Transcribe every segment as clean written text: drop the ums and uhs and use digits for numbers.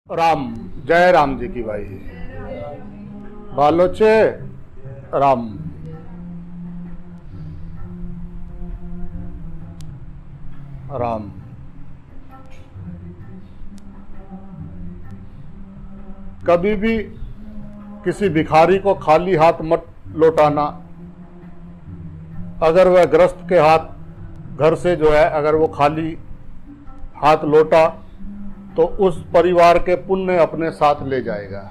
राम। जय राम जी की भाई। बालोचे राम। राम। कभी भी किसी भिखारी को खाली हाथ मत लौटाना। अगर वह ग्रस्त के हाथ घर से जो है अगर वो खाली हाथ लौटा तो उस परिवार के पुण्य अपने साथ ले जाएगा।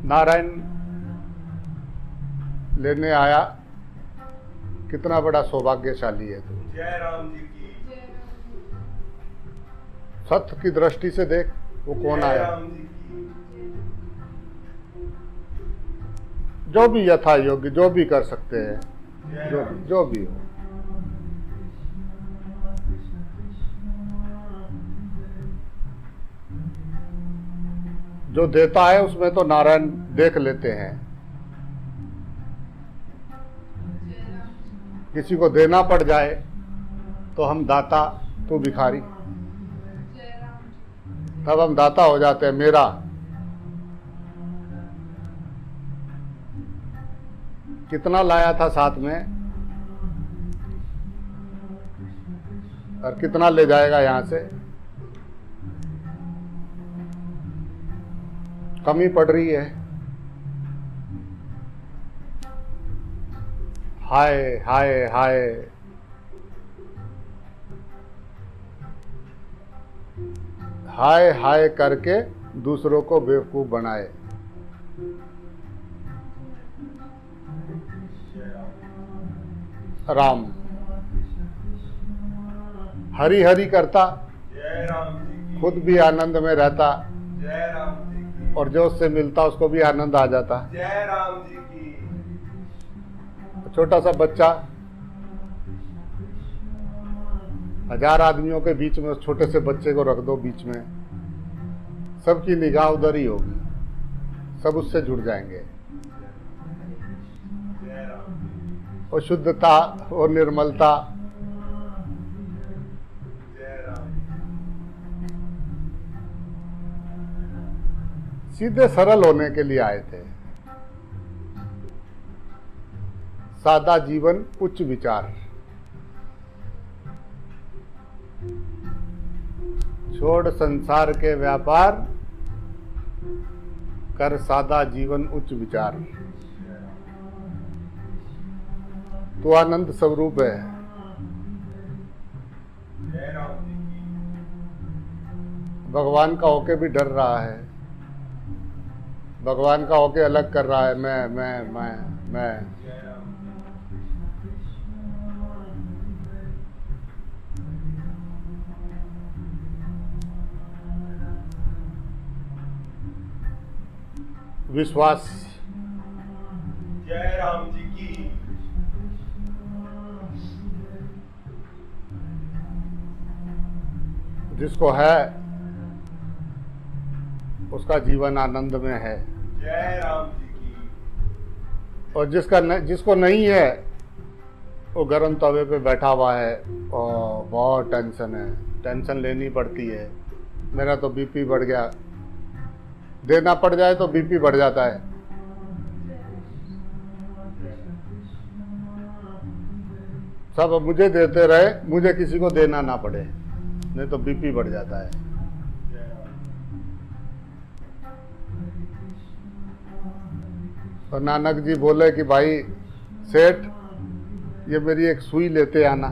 नारायण लेने आया, कितना बड़ा सौभाग्यशाली है तू। जय राम जी की। सत्य की दृष्टि से देख वो कौन जय आया। राम जी की। जो भी यथा योग्य जो भी कर सकते हैं, जय जो राम। भी जो भी हो। जो देता है उसमें तो नारायण देख लेते हैं। किसी को देना पड़ जाए तो हम दाता, तू भिखारी, तब हम दाता हो जाते हैं। मेरा कितना लाया था साथ में और कितना ले जाएगा यहां से। कमी पड़ रही है। हाय हाय हाय। हाय हाय करके दूसरों को बेवकूफ बनाए। राम हरि हरि करता, जय राम जी की। खुद भी आनंद में रहता जय राम जी की। और जो उससे मिलता उसको भी आनंद आ जाता। जय राम जी की। छोटा सा बच्चा 1000 आदमियों के बीच में उस छोटे से बच्चे को रख दो बीच में, सबकी निगाह उधर ही होगी, सब उससे जुड़ जाएंगे। जय राम जी। वो शुद्धता और निर्मलता। जय राम। सीधे सरल होने के लिए आए थे। सादा जीवन उच्च विचार। छोड़ संसार के व्यापार, कर सादा जीवन उच्च विचार। तो आनंद स्वरूप है। जय राम जी की। भगवान का होके भी डर रहा है, भगवान का होके अलग कर रहा है। मैं। जय राम। विश्वास। जय राम जी की। जिसको है उसका जीवन आनंद में है, जय राम जी की। और जिसको नहीं है वो गर्म तवे पे बैठा हुआ है और बहुत टेंशन है, टेंशन लेनी पड़ती है। मेरा तो बीपी बढ़ गया, देना पड़ जाए तो बीपी बढ़ जाता है। सब मुझे देते रहे, मुझे किसी को देना ना पड़े, नहीं तो बीपी बढ़ जाता है। जय राम। और नानक जी बोले कि भाई सेठ ये मेरी एक सुई लेते आना।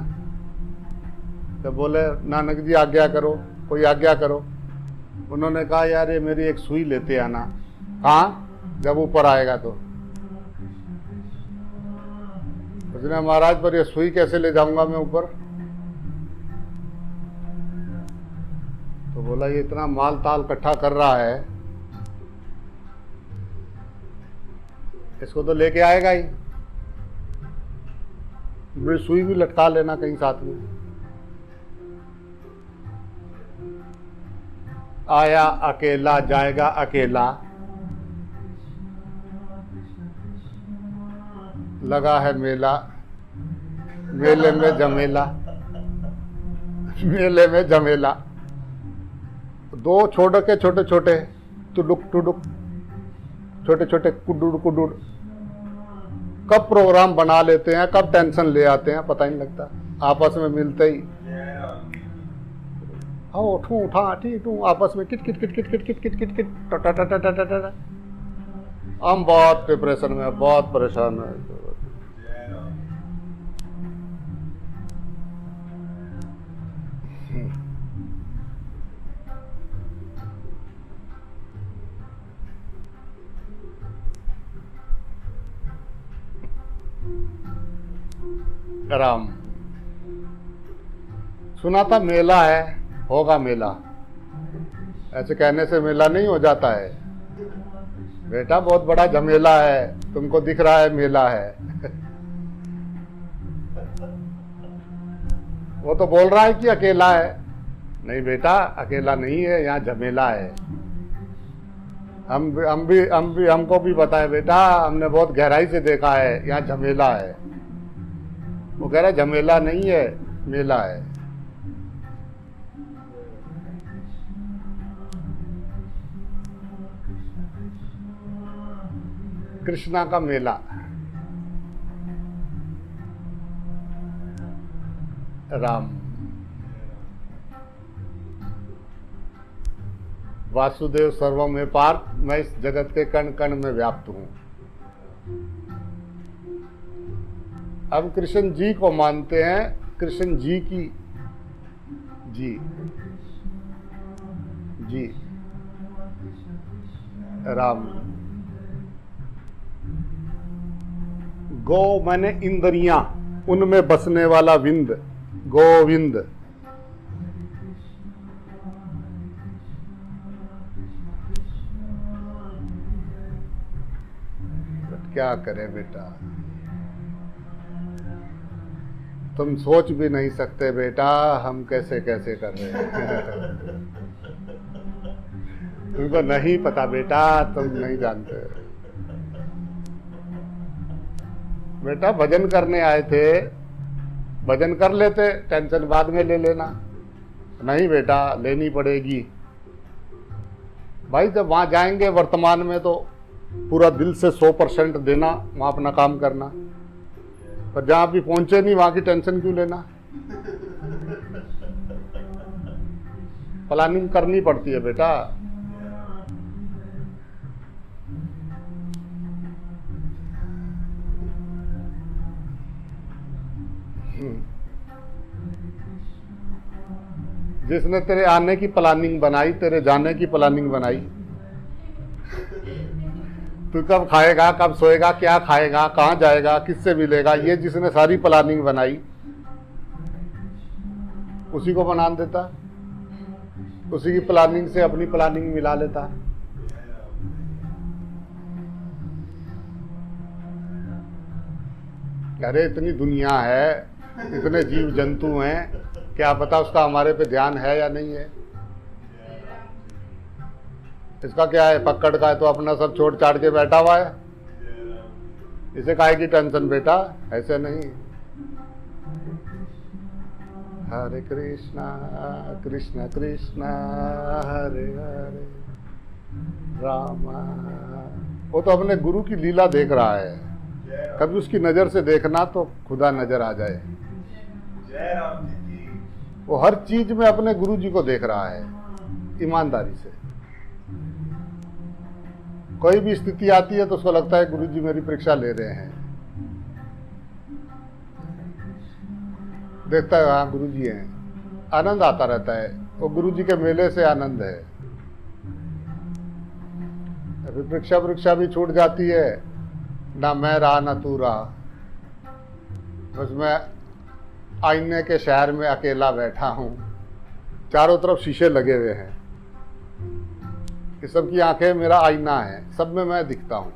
तो बोले नानक जी आज्ञा करो, कोई आज्ञा करो। उन्होंने कहा यार ये मेरी एक सुई लेते आना। कहाँ? जब ऊपर आएगा तो। उसने महाराज पर ये सुई कैसे ले जाऊंगा मैं ऊपर? तो बोला ये इतना माल ताल इकट्ठा कर रहा है, इसको तो लेके आएगा ही। मेरी सुई भी लटका लेना कहीं साथ में। आया अकेला जाएगा अकेला, लगा है मेला, मेले में जमेला। मेले में झमेला, दो छोटे छोटे टुडुक टुडुक, छोटे छोटे कुडुड़ कुडुड़, कब प्रोग्राम बना लेते हैं, कब टेंशन ले आते हैं, पता ही नहीं लगता। आपस में मिलते ही जय राम जी की हाँ ठू ठा ठी टू, आपस में kit kit kit kit kit kit kit kit kit टा टा टा टा टा टा टा। हम बहुत डिप्रेशन में, बहुत परेशान है। जय राम राम सुना था मेला है, होगा मेला। ऐसे कहने से मेला नहीं हो जाता है बेटा, बहुत बड़ा झमेला है, तुमको दिख रहा है मेला है। वो तो बोल रहा है कि अकेला है, नहीं बेटा अकेला नहीं है, यहाँ झमेला है। हमको भी पता है बेटा, हमने बहुत गहराई से देखा है, यहाँ झमेला है। वो कह रहा है झमेला नहीं है, मेला है। कृष्णा का मेला, राम वासुदेव सर्वम में पार्थ, मैं इस जगत के कण कण में व्याप्त हूं। अब कृष्ण जी को मानते हैं, कृष्ण जी की जी जी राम। गो माने इंद्रियां, उनमें बसने वाला विंद, गोविंद। क्या करें बेटा, तुम सोच भी नहीं सकते बेटा हम कैसे कैसे कर रहे हैं। तुमको नहीं पता बेटा, तुम नहीं जानते बेटा। भजन करने आए थे, भजन कर लेते, टेंशन बाद में ले लेना। नहीं बेटा लेनी पड़ेगी भाई। जब वहां जाएंगे वर्तमान में तो पूरा दिल से 100% देना, वहां अपना काम करना। पर जहां अभी पहुंचे नहीं वहां की टेंशन क्यों लेना। प्लानिंग करनी पड़ती है बेटा। जिसने तेरे आने की प्लानिंग बनाई, तेरे जाने की प्लानिंग बनाई, तू कब खाएगा, कब सोएगा, क्या खाएगा, कहां जाएगा, किससे मिलेगा, ये जिसने सारी प्लानिंग बनाई उसी को बना देता, उसी की प्लानिंग से अपनी प्लानिंग मिला लेता। अरे इतनी दुनिया है, इतने जीव जंतु हैं, क्या पता उसका हमारे पे ध्यान है या नहीं है। इसका क्या है, पकड़ का है तो अपना सब छोड़ छाड़ के बैठा हुआ है, इसे काहे की टेंशन बेटा, ऐसे नहीं। हरे कृष्णा कृष्णा कृष्णा हरे हरे राम। वो तो अपने गुरु की लीला देख रहा है, कभी उसकी नजर से देखना तो खुदा नजर आ जाए। जय राम जी की। वो हर चीज में अपने गुरु जी को देख रहा है ईमानदारी से। कोई भी स्थिति आती है तो उसको लगता है गुरु जी मेरी परीक्षा ले रहे हैं। देखता है हाँ गुरु जी हैं, आनंद आता रहता है। वो गुरु जी के मेले से आनंद है। अभी परीक्षा भी छूट जाती है, ना मैं रहा ना तू रहा, बस मैं आईने के शहर में अकेला बैठा हूं। चारों तरफ शीशे लगे हुए हैं, ये सबकी आंखें मेरा आईना है, सब में मैं दिखता हूं।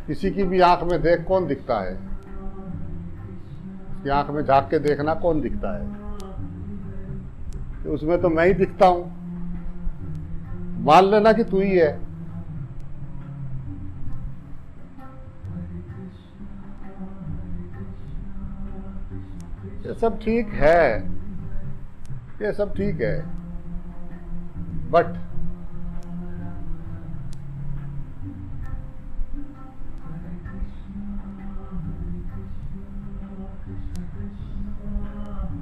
किसी की भी आंख में देख, कौन दिखता है? उसकी आंख में झांक के देखना, कौन दिखता है? तो उसमें तो मैं ही दिखता हूं। मान लेना कि तू ही है। ये सब ठीक है, ये सब ठीक है, बट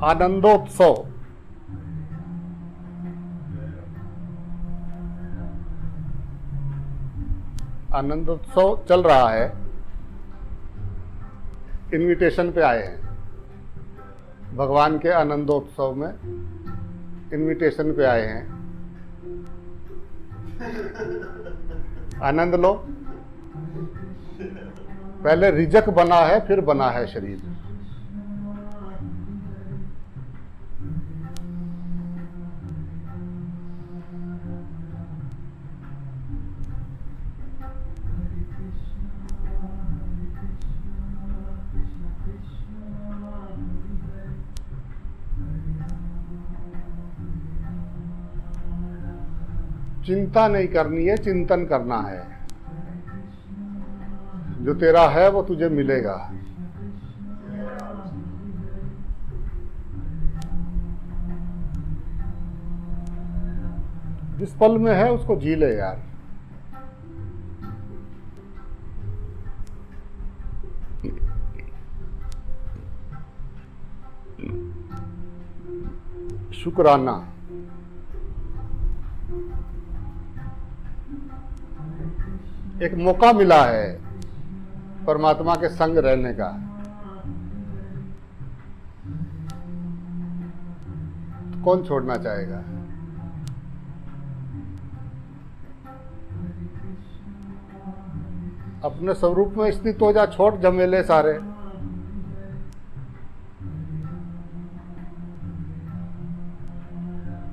आनंदोत्सव, आनंदोत्सव चल रहा है, इनविटेशन पे आए हैं भगवान के आनंदोत्सव में, इनविटेशन पे आए हैं, आनंद लो। पहले रिजक बना है, फिर बना है शरीर। चिंता नहीं करनी है, चिंतन करना है। जो तेरा है वो तुझे मिलेगा। जिस पल में है उसको जी ले यार। शुक्राना। एक मौका मिला है परमात्मा के संग रहने का, तो कौन छोड़ना चाहेगा? अपने स्वरूप में स्थित हो जा, छोड़ झमेले सारे।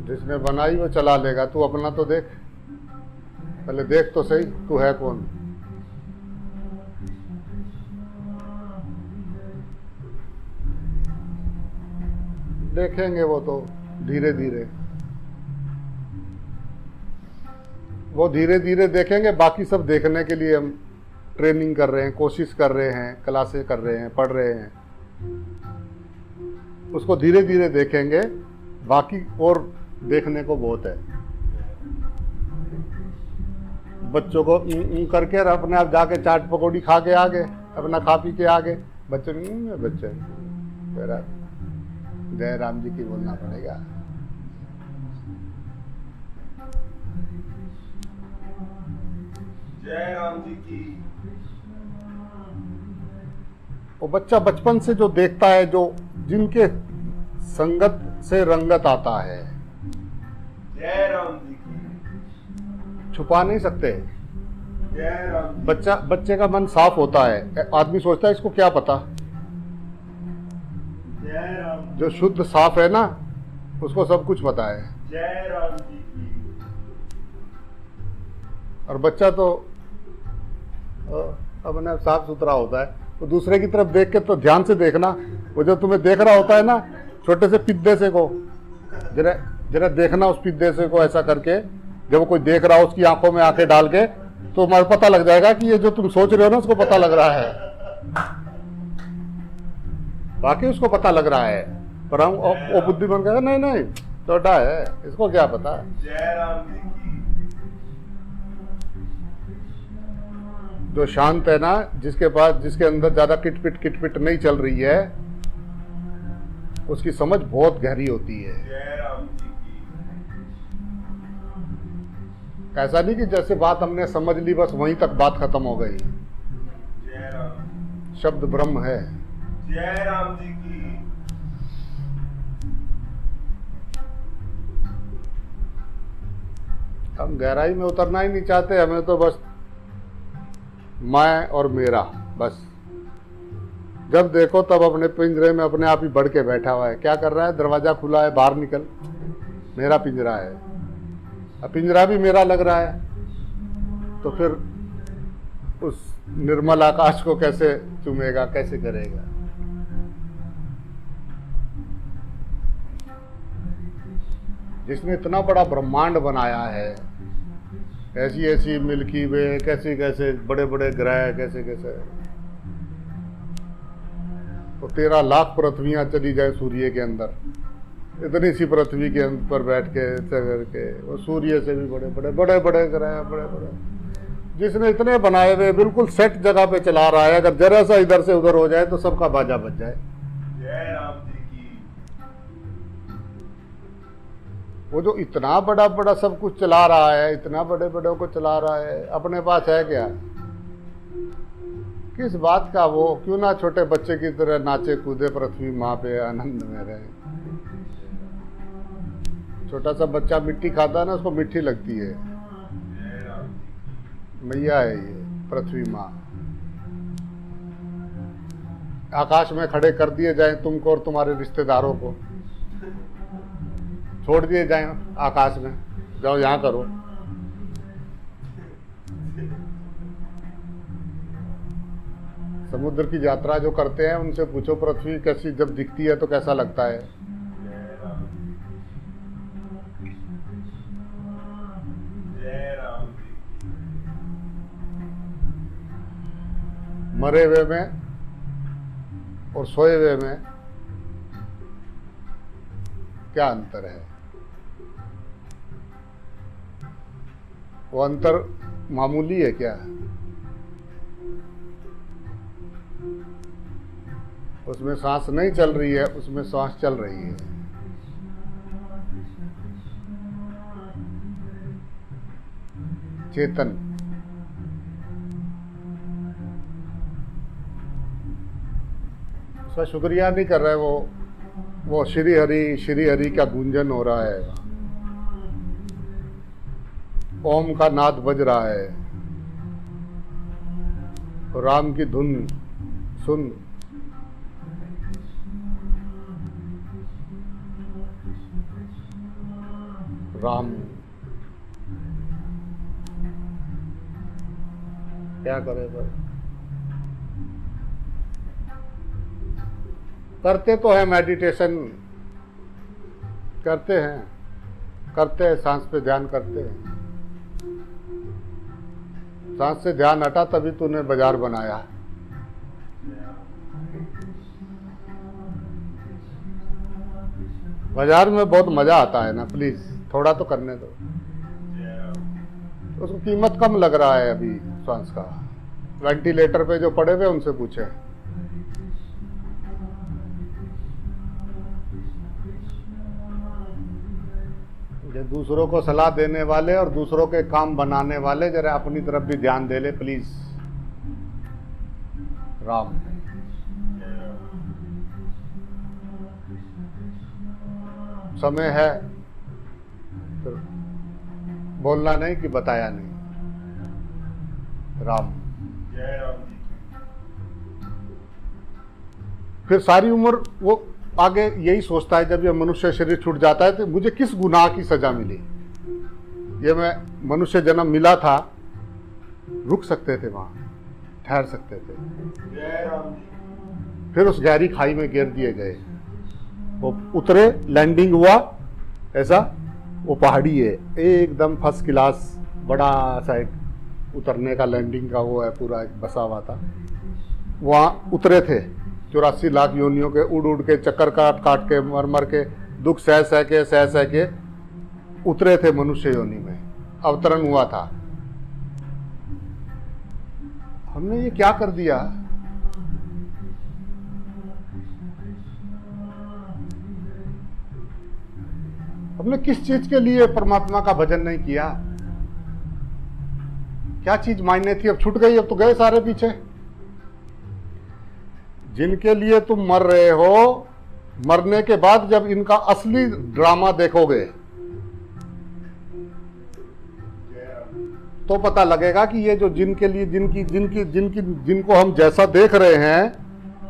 जिसने बनाई वो चला लेगा, तू अपना तो देख, पहले देख तो सही तू है कौन। देखेंगे वो तो धीरे धीरे, वो धीरे धीरे देखेंगे। बाकी सब देखने के लिए हम ट्रेनिंग कर रहे हैं, कोशिश कर रहे हैं, क्लासेस कर रहे हैं, पढ़ रहे हैं। उसको धीरे धीरे देखेंगे, बाकी और देखने को बहुत है। बच्चों को करके अपने आप जाके चाट पकौड़ी खा के आगे, अपना खा पी के आगे। बच्चे बच्चे तेरा जय राम जी की बोलना पड़ेगा। जय राम जी की। वो बच्चा बचपन से जो देखता है, जो जिनके संगत से रंगत आता है, जय राम जी की। छुपा नहीं सकते। जय राम जी। बच्चे का मन साफ होता है। आदमी सोचता है इसको क्या पता। जय राम जी। जो शुद्ध साफ है ना, उसको सब कुछ पता है। जय राम जी की। और बच्चा तो अपने साफ सुथरा होता है। तो दूसरे की तरफ देख के तो ध्यान से देखना। वो जो तुम्हें देख रहा होता है ना, छोटे से पिद्दे से को जरा जरा देखना, उस पिद्दे से को ऐसा करके। जब वो कोई देख रहा हो उसकी आंखों में आंखें डाल के, तो हमारे पता लग जाएगा कि ये जो तुम सोच रहे हो ना, उसको पता लग रहा है। बाकी उसको पता लग रहा है, पर हम वो बुद्धिमान कहता नहीं नहीं छोटा है, इसको क्या पता। जय राम जी की। जो शांत है ना, जिसके पास, जिसके अंदर ज्यादा किटपिट नहीं चल रही है, उसकी समझ बहुत गहरी होती है। जय राम जी की। ऐसा नहीं कि जैसे बात हमने समझ ली बस वहीं तक बात खत्म हो गई। जय राम। शब्द ब्रह्म है। जय राम जी की। हम गहराई में उतरना ही नहीं चाहते। हमें तो बस मैं और मेरा, बस। जब देखो तब अपने पिंजरे में अपने आप ही बढ़ के बैठा हुआ है। क्या कर रहा है? दरवाजा खुला है, बाहर निकल, मेरा पिंजरा है। अब पिंजरा भी मेरा लग रहा है, तो फिर उस निर्मल आकाश को कैसे चूमेगा, कैसे करेगा? जिसने इतना बड़ा ब्रह्मांड बनाया है, ऐसी ऐसी मिल्की वे, कैसे कैसे बड़े बड़े ग्रह, कैसे कैसे, तो तो 13 लाख पृथ्वियाँ चली जाए सूर्य के अंदर, इतनी सी पृथ्वी के पर बैठ के चढ़ के, वो सूर्य से भी बड़े बड़े बड़े बड़े ग्रह, बड़े बड़े, जिसने इतने बनाए हुए बिल्कुल सेट जगह पे चला रहा है, अगर जरा सा इधर से उधर हो जाए तो सबका बाजा बज जाए। जय राम जी की। वो जो इतना बड़ा बड़ा सब कुछ चला रहा है, इतना बड़े बड़ों को चला रहा है, अपने पास है क्या? किस बात का वो? क्यों ना छोटे बच्चे की तरह नाचे कूदे पृथ्वी माँ पे, आनंद में रहे। छोटा सा बच्चा मिट्टी खाता है ना, उसको मिट्टी लगती है। जय राम जी। मैया है ये पृथ्वी माँ। आकाश में खड़े कर दिए जाए तुमको और तुम्हारे रिश्तेदारों को, छोड़ दिए जाए आकाश में, जाओ यहाँ करो। समुद्र की यात्रा जो करते हैं उनसे पूछो पृथ्वी कैसी जब दिखती है तो कैसा लगता है। जय राम। जय राम जी। मरे हुए में और सोए हुए में क्या अंतर है? वो अंतर मामूली है क्या? उसमें सांस नहीं चल रही है, उसमें सांस चल रही है। चेतन। उसका शुक्रिया नहीं कर रहे, वो श्री हरि का गूंजन हो रहा है, ओम का नाद बज रहा है, राम की धुन सुन। राम क्या करे पर? करते तो है मेडिटेशन, करते हैं सांस पे ध्यान करते हैं। सांस से ध्यान हटा तभी तूने बाजार बनाया। बाजार में बहुत मजा आता है ना, प्लीज थोड़ा तो करने दो। उसको कीमत कम लग रहा है अभी सांस का। वेंटिलेटर पे जो पड़े हुए उनसे पूछे। ये दूसरों को सलाह देने वाले और दूसरों के काम बनाने वाले जरा अपनी तरफ भी ध्यान दे ले प्लीज। राम। समय है तो बोलना नहीं कि बताया नहीं। राम। जय राम जी। फिर सारी उम्र वो आगे यही सोचता है जब ये मनुष्य शरीर छूट जाता है तो मुझे किस गुनाह की सजा मिली। ये मैं मनुष्य जन्म मिला था, रुक सकते थे वहां, ठहर सकते थे। जय राम जी। फिर उस गहरी खाई में गिर दिए गए। वो उतरे, लैंडिंग हुआ, ऐसा वो पहाड़ी है एकदम फर्स्ट क्लास, बड़ा सा एक उतरने का लैंडिंग का वो है, पूरा एक बसा हुआ था। वहाँ उतरे थे 84 लाख योनियों के, उड़ उड़ के, चक्कर काट काट के, मर मर के, दुख सह सह के उतरे थे मनुष्य योनि में, अवतरण हुआ था। हमने ये क्या कर दिया? हमने किस चीज के लिए परमात्मा का भजन नहीं किया? क्या चीज मायने थी? अब छूट गई, अब तो गए सारे पीछे। जिनके लिए तुम मर रहे हो, मरने के बाद जब इनका असली ड्रामा देखोगे तो पता लगेगा कि ये जो जिनके लिए जिनको हम जैसा देख रहे हैं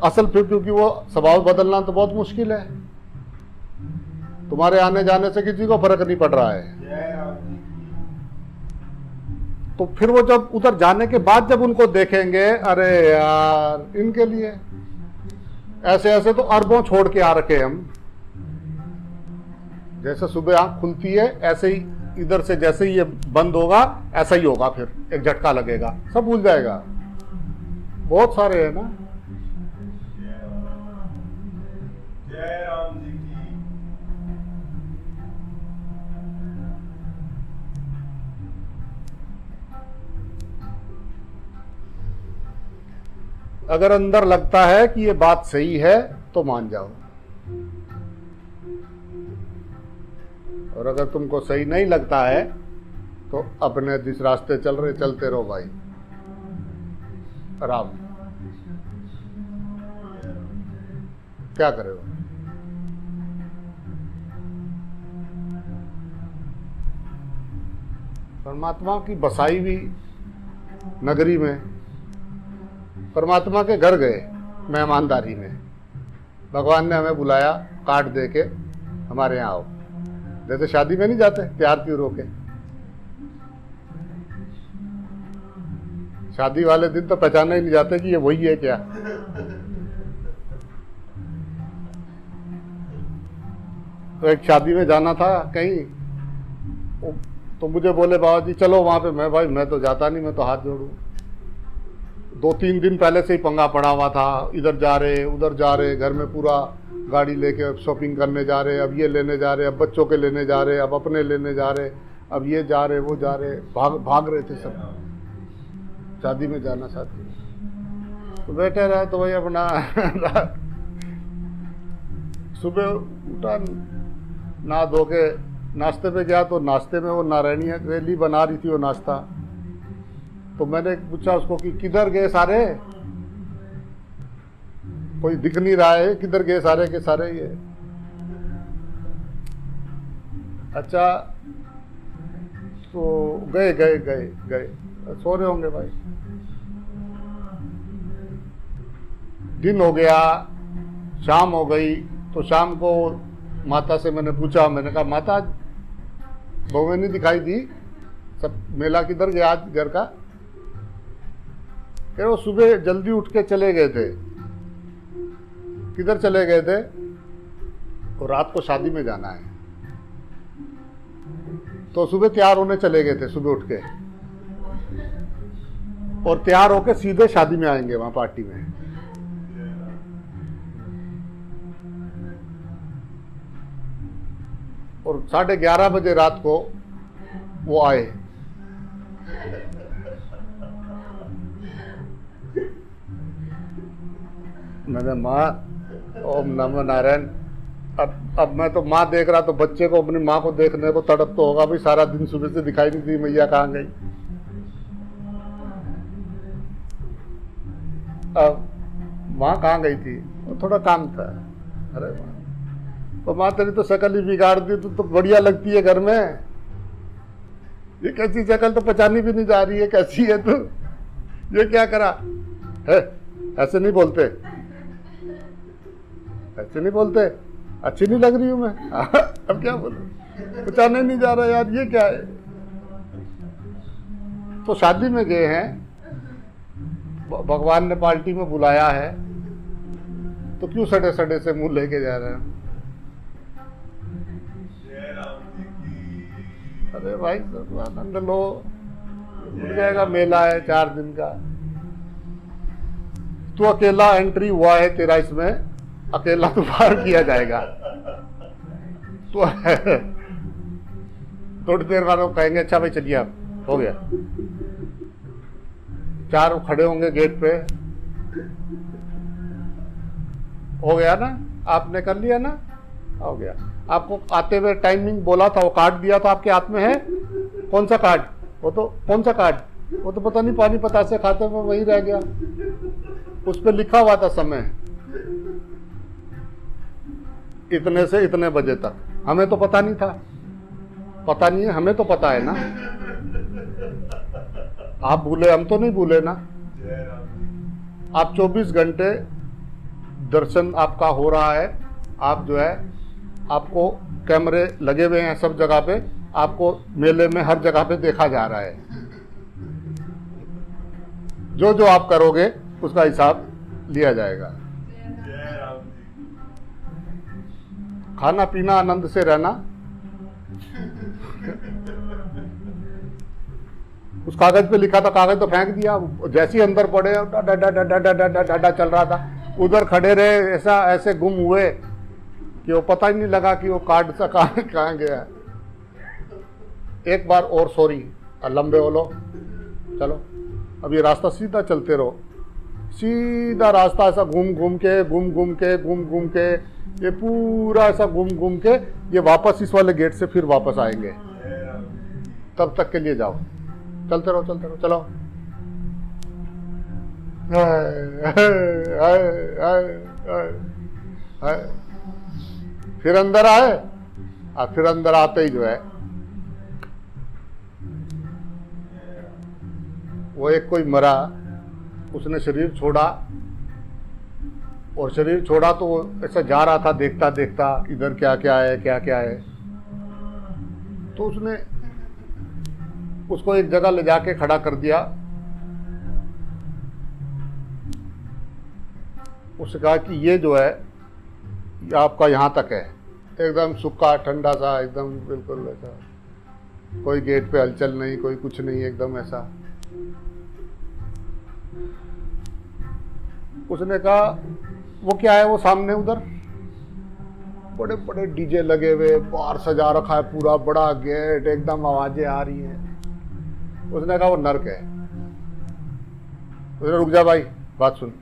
असल, फिर क्योंकि वो स्वभाव बदलना तो बहुत मुश्किल है। तुम्हारे आने जाने से किसी को फर्क नहीं पड़ रहा है। जय राम जी। तो फिर वो जब उधर जाने के बाद जब उनको देखेंगे, अरे यार इनके लिए ऐसे ऐसे तो अरबों छोड़ के आ रखे हम। जैसे सुबह आंख खुलती है ऐसे ही इधर से जैसे ही ये बंद होगा ऐसा ही होगा, फिर एक झटका लगेगा, सब भूल जाएगा। बहुत सारे हैं ना। अगर अंदर लगता है कि ये बात सही है तो मान जाओ, और अगर तुमको सही नहीं लगता है तो अपने जिस रास्ते चल रहे चलते रहो भाई, आराम। क्या करे हो? परमात्मा की बसाई हुई नगरी में परमात्मा के घर गए मेहमानदारी में, भगवान ने हमें बुलाया कार्ड दे के, हमारे यहाँ आओ। जैसे शादी में नहीं जाते तैयार क्यों रोके, शादी वाले दिन तो पहचाने ही नहीं जाते कि ये वही है क्या। तो एक शादी में जाना था कहीं, तो मुझे बोले बाबा जी चलो वहां पे। मैं भाई मैं तो जाता नहीं, मैं तो हाथ जोड़ूं। 2-3 दिन पहले से ही पंगा पड़ा हुआ था, इधर जा रहे उधर जा रहे, घर में पूरा गाड़ी लेके शॉपिंग करने जा रहे, अब ये लेने जा रहे, अब बच्चों के लेने जा रहे, अब अपने लेने जा रहे, अब ये जा रहे वो जा रहे, भाग रहे थे सब। शादी में जाना, शादी में तो बैठे रहे। तो भाई अपना सुबह उठा, नहा धो के नाश्ते पे गया, तो नाश्ते में वो नारायणी रैली बना रही थी वो नाश्ता। तो मैंने पूछा उसको कि किधर गए सारे, कोई दिख नहीं रहा है, किधर गए सारे के सारे। ये अच्छा, तो गए गए गए गए, सो रहे होंगे भाई। दिन हो गया, शाम हो गई, तो शाम को माता से मैंने पूछा, मैंने कहा माता बहुएं नहीं दिखाई दी, सब मेला किधर गया आज घर का। वो सुबह जल्दी उठ के चले गए थे। किधर चले गए थे? और रात को शादी में जाना है, तो सुबह तैयार होने चले गए थे, सुबह उठ के, और तैयार होके सीधे शादी में आएंगे वहां पार्टी में। और 11:30 बजे रात को वो आए। मैंने माँ ओम नमो नारायण। अब मैं तो माँ देख रहा, तो बच्चे को अपनी माँ को देखने को तड़प तो होगा भाई, सारा दिन सुबह से दिखाई नहीं दी मैया कहाँ गई। अब माँ कहाँ गई थी? वो थोड़ा काम था। अरे माँ, तो माँ तेरी तो शक्ल ही बिगाड़ दी, तो बढ़िया लगती है घर में, ये कैसी शक्ल, तो पहचानी भी नहीं जा रही है, कैसी है तू, ये क्या करा है? ऐसे नहीं बोलते, ऐसे नहीं बोलते, अच्छी नहीं लग रही हूं मैं। अब क्या बोलूं, पहचाने नहीं जा रहा यार, ये क्या है। तो शादी में गए हैं, भगवान ने पार्टी में बुलाया है, तो क्यों सड़े सड़े से मुंह लेके जा रहे हैं? अरे भाई आनंद लो, मिल जाएगा, मेला है 4 दिन का। तू अकेला एंट्री हुआ है तेरा, इसमें अकेला तो बाहर किया जाएगा। तो थोड़ी देर बाद वो कहेंगे अच्छा भाई चलिए आप, हो गया। 4 खड़े होंगे गेट पे, हो गया ना, आपने कर लिया ना, हो गया। आपको आते हुए टाइमिंग बोला था, वो कार्ड दिया था आपके हाथ में है, कौन सा कार्ड? वो तो कौन सा कार्ड, वो तो पता नहीं पानी पता से खाते में वही रह गया, उस पर लिखा हुआ था समय, इतने से इतने बजे तक। हमें तो पता नहीं था, पता नहीं है, हमें तो पता है ना। आप भूले, हम तो नहीं भूले ना। आप 24 घंटे दर्शन आपका हो रहा है, आप जो है, आपको कैमरे लगे हुए हैं सब जगह पे, आपको मेले में हर जगह पे देखा जा रहा है। जो जो आप करोगे उसका हिसाब लिया जाएगा। खाना पीना आनंद से रहना। उस कागज पे लिखा था, कागज तो फेंक दिया, जैसे ही अंदर पड़े डाडा चल रहा था, उधर खड़े रहे, ऐसा ऐसे गुम हुए कि वो पता ही नहीं लगा कि वो कार्ड सा कहाँ गया। एक बार और सॉरी, लंबे हो लो, चलो अब ये रास्ता सीधा चलते रहो, सीधा रास्ता ऐसा घूम घूम के ये पूरा ऐसा घूम घूम के ये वापस इस वाले गेट से फिर वापस आएंगे। जय राम जी की। तब तक के लिए जाओ, चलते रहो चलो। फिर अंदर आए और फिर अंदर आते ही जो है वो एक कोई मरा, उसने शरीर छोड़ा और शरीर छोड़ा तो वो ऐसा जा रहा था देखता देखता इधर क्या क्या है। तो उसने उसको एक जगह ले जाके खड़ा कर दिया। उसने कहा कि ये जो है ये आपका यहाँ तक है, एकदम सूखा ठंडा सा, एकदम बिल्कुल ऐसा, कोई गेट पे हलचल नहीं, कोई कुछ नहीं, एकदम ऐसा। उसने कहा वो क्या है वो सामने उधर बड़े बड़े डीजे लगे हुए, बाहर सजा रखा है पूरा बड़ा गेट, एकदम आवाजें आ रही हैं। उसने कहा वो नर्क है। उसने रुक जा भाई, बात सुन।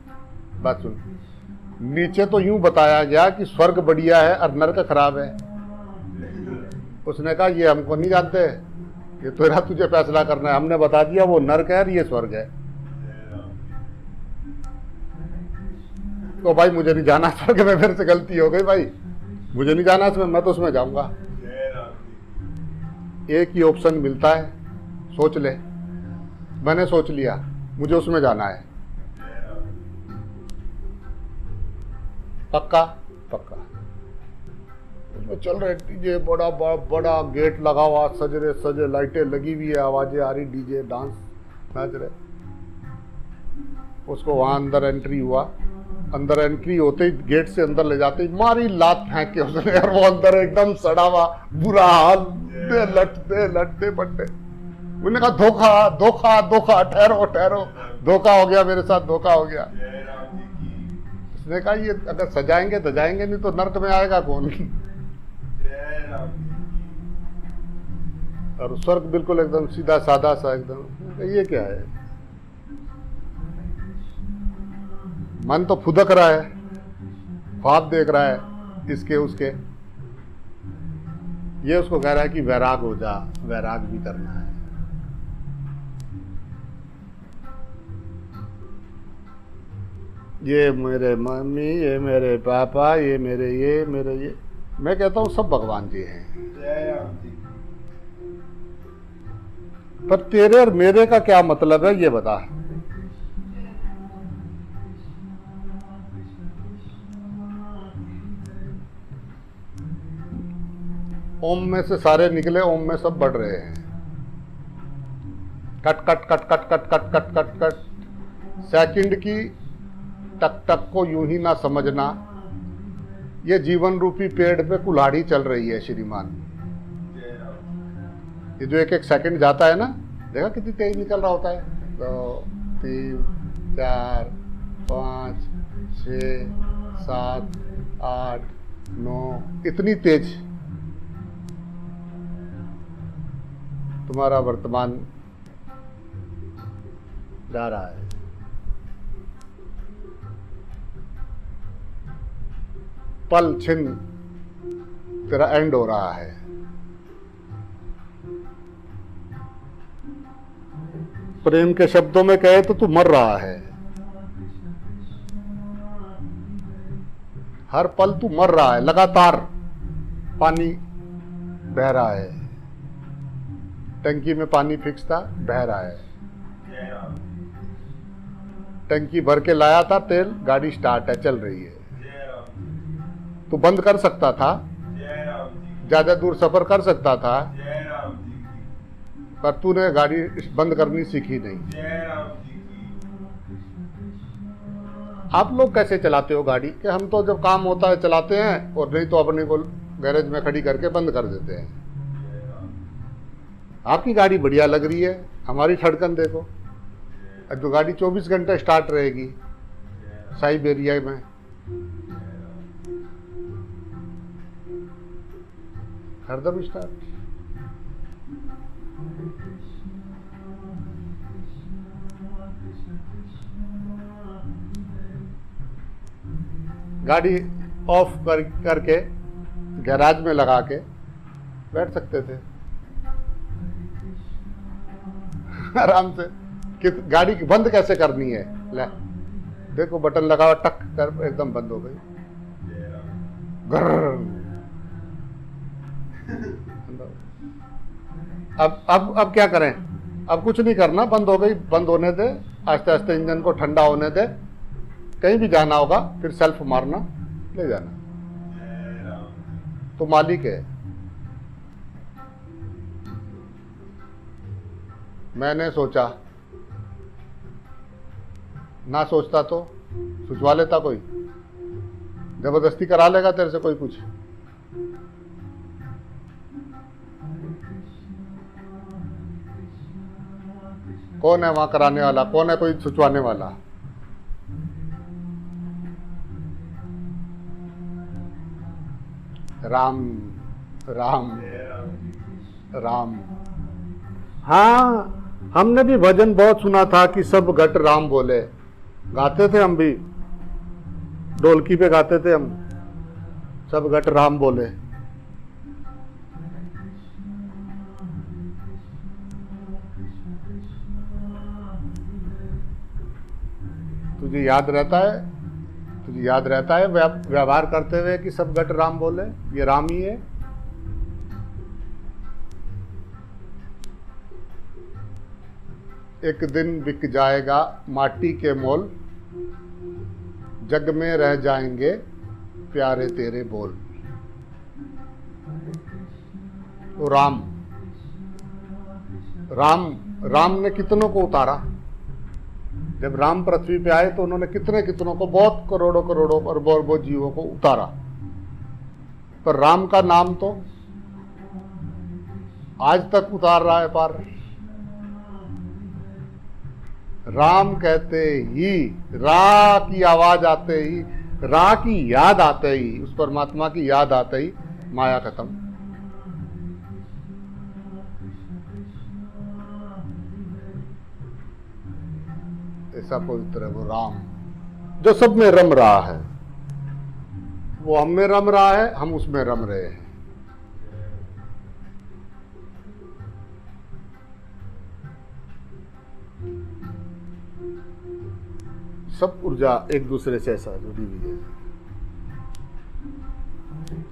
नीचे तो यूं बताया गया कि स्वर्ग बढ़िया है और नर्क खराब है। उसने कहा ये हमको नहीं जानते, ये तेरा तुझे फैसला करना है, हमने बता दिया वो नर्क है और ये स्वर्ग है। तो भाई मुझे नहीं जाना स्वर्ग में, फिर से गलती हो गई भाई, मुझे नहीं जाना इसमें, मैं तो उसमें जाऊंगा। जय राम जी की। एक ही ऑप्शन मिलता है, सोच ले। मैंने सोच लिया, मुझे उसमें जाना है। जय राम। पक्का उसमें चल रहे डीजे, बड़ा गेट लगा हुआ, सजे लाइटें लगी हुई है, आवाजें आ रही, डीजे डांस नाच रहे। उसको वहां अंदर एंट्री हुआ। अंदर एंट्री होते ही गेट से अंदर ले जाते ही मारी लात फेंक के उसने, और वो अंदर एकदम सड़ा हुआ, बुरा हाल, लटते पट्टे। उन्होंने कहा धोखा, ठहरो, धोखा हो गया मेरे साथ, धोखा हो गया। जय राम जी की। उसने कहा ये अगर सजाएंगे तो जाएंगे, नहीं तो नर्क में आएगा कौन। जय राम जी की। और स्वर्ग बिल्कुल एकदम सीधा सादा सा एकदम। ये क्या है, मन तो फुदक रहा है, ख्वाब देख रहा है इसके उसके। ये उसको कह रहा है कि वैराग हो जा, वैराग भी करना है। ये मेरे मम्मी, ये मेरे पापा, ये मेरे ये। मैं कहता हूं सब भगवान जी हैं, जय राम जी की। पर तेरे और मेरे का क्या मतलब है ये बता। ओम में से सारे निकले, ओम में सब बढ़ रहे हैं। कट सेकंड की टक को यूं ही ना समझना, ये जीवन रूपी पेड़ पे कुल्हाड़ी चल रही है श्रीमान। जय राम। ये जो एक सेकंड जाता है ना, देखा कितनी तेज निकल रहा होता है। 2 3 4 5 6 7 8 9, इतनी तेज तुम्हारा वर्तमान जा रहा है। पल छिन तेरा एंड हो रहा है। प्रेम के शब्दों में कहे तो तू मर रहा है। हर पल तू मर रहा है, लगातार पानी बह रहा है। टंकी में पानी फिक्स था, बह रहा है। जय राम। टंकी भर के लाया था तेल, गाड़ी स्टार्ट है, चल रही है। जय राम। तू बंद कर सकता था, जय राम जी। ज्यादा दूर सफर कर सकता था, जय राम जी की। पर तूने गाड़ी बंद करनी सीखी नहीं। जय राम जी की। आप लोग कैसे चलाते हो गाड़ी कि हम तो जब काम होता है चलाते हैं, और नहीं तो अपने को गैरेज में खड़ी करके बंद कर देते हैं। जय राम। आपकी गाड़ी बढ़िया लग रही है, हमारी धड़कन देखो। अब तो गाड़ी 24 घंटे स्टार्ट रहेगी साइबेरिया में। हरदम स्टार्ट। गाड़ी ऑफ करके गैराज में लगा के बैठ सकते थे आराम से। कि गाड़ी बंद कैसे करनी है, ले देखो बटन लगा, टक कर एकदम बंद हो गई। जय राम। ग्रर। अब क्या करें, अब कुछ नहीं करना, बंद हो गई, बंद होने दे, आस्ते आस्ते इंजन को ठंडा होने दे। कहीं भी जाना होगा फिर सेल्फ मारना, ले जाना, जय राम। तो मालिक है। मैंने सोचा, ना सोचता तो सुझवा लेता कोई, जबरदस्ती करा लेगा तेरे से कोई कुछ। कौन है वहां कराने वाला, कौन है कोई सुचवाने वाला? राम राम जय राम। राम। हाँ, हमने भी भजन बहुत सुना था कि सब घट राम बोले, गाते थे हम भी, ढोलकी पे गाते थे हम, सब घट राम बोले। तुझे याद रहता है, तुझे याद रहता है व्यवहार करते हुए कि सब घट राम बोले, ये राम ही है। एक दिन बिक जाएगा माटी के मोल, जग में रह जाएंगे प्यारे तेरे बोल। तो राम राम राम ने कितनों को उतारा। जब राम पृथ्वी पे आए तो उन्होंने कितने कितनों को, बहुत करोड़ों करोड़ों अरबों जीवों को उतारा, पर राम का नाम तो आज तक उतार रहा है पार। राम कहते ही, रा की आवाज आते ही, रा की याद आते ही, उस परमात्मा की याद आते ही माया खत्म। ऐसा पवित्र है वो राम, जो सब में रम रहा है। वो हम में रम रहा है, हम उसमें रम रहे हैं। सब ऊर्जा एक दूसरे से ऐसा जुड़ी हुई है।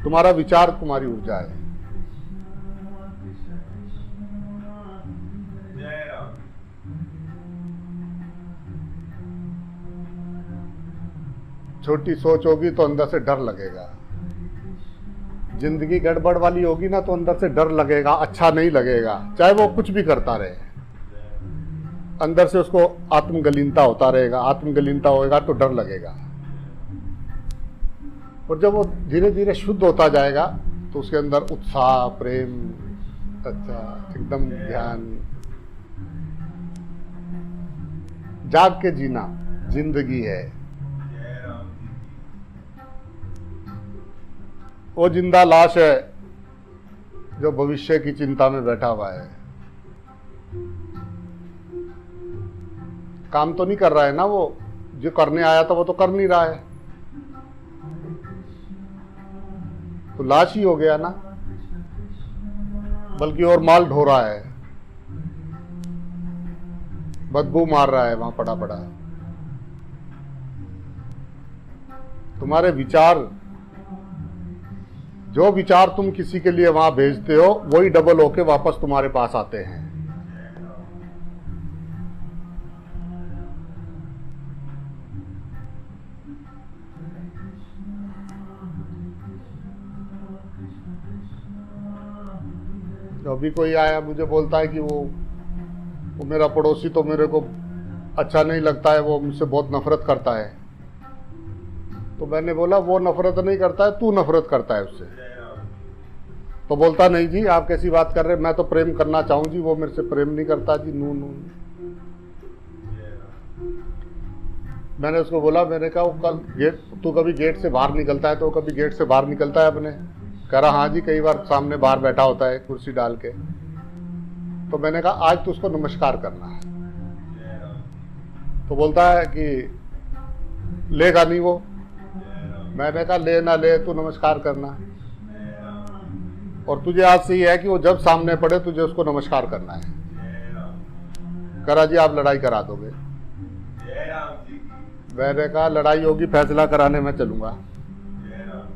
तुम्हारा विचार तुम्हारी ऊर्जा है। जय राम। छोटी सोच होगी तो अंदर से डर लगेगा। जिंदगी गड़बड़ वाली होगी ना तो अंदर से डर लगेगा, अच्छा नहीं लगेगा, चाहे वो कुछ भी करता रहे, अंदर से उसको आत्मगलीनता होता रहेगा। आत्मगलीनता होएगा तो डर लगेगा, और जब वो धीरे धीरे शुद्ध होता जाएगा तो उसके अंदर उत्साह, प्रेम, अच्छा एकदम ध्यान, जाग के जीना जिंदगी है। जय राम जी की। वो जिंदा लाश है जो भविष्य की चिंता में बैठा हुआ है। काम तो नहीं कर रहा है ना, वो जो करने आया था वो तो कर नहीं रहा है, तो लाश ही हो गया ना, बल्कि और माल ढो रहा है, बदबू मार रहा है वहां पड़ा पड़ा। तुम्हारे विचार, जो विचार तुम किसी के लिए वहां भेजते हो वही डबल होके वापस तुम्हारे पास आते हैं। तो अभी कोई आया मुझे बोलता है कि वो मेरा पड़ोसी तो मेरे को अच्छा नहीं लगता है, वो मुझसे बहुत नफरत करता है। तो मैंने बोला वो नफरत नहीं करता है, तू नफरत करता है उससे। जय राम। तो बोलता नहीं जी आप कैसी बात कर रहे हैं, मैं तो प्रेम करना चाहूँ जी, वो मेरे से प्रेम नहीं करता जी, नू नू। जय राम। मैंने उसको बोला, मैंने कहा वो कल गेट, तू कभी गेट से बाहर निकलता है तो कभी गेट से बाहर निकलता है अपने? कह रहा हाँ जी, कई बार सामने बाहर बैठा होता है कुर्सी डाल के। तो मैंने कहा आज तो उसको नमस्कार करना है। जय राम। तो बोलता है कि लेगा नहीं वो। जय राम। मैंने कहा ले ना ले, तू नमस्कार करना। जय राम और तुझे आज से ही है कि वो जब सामने पड़े तुझे उसको नमस्कार करना है। जय राम करा जी आप लड़ाई करा दोगे। जय राम जी की मैंने कहा लड़ाई होगी, फैसला कराने में चलूंगा। जय राम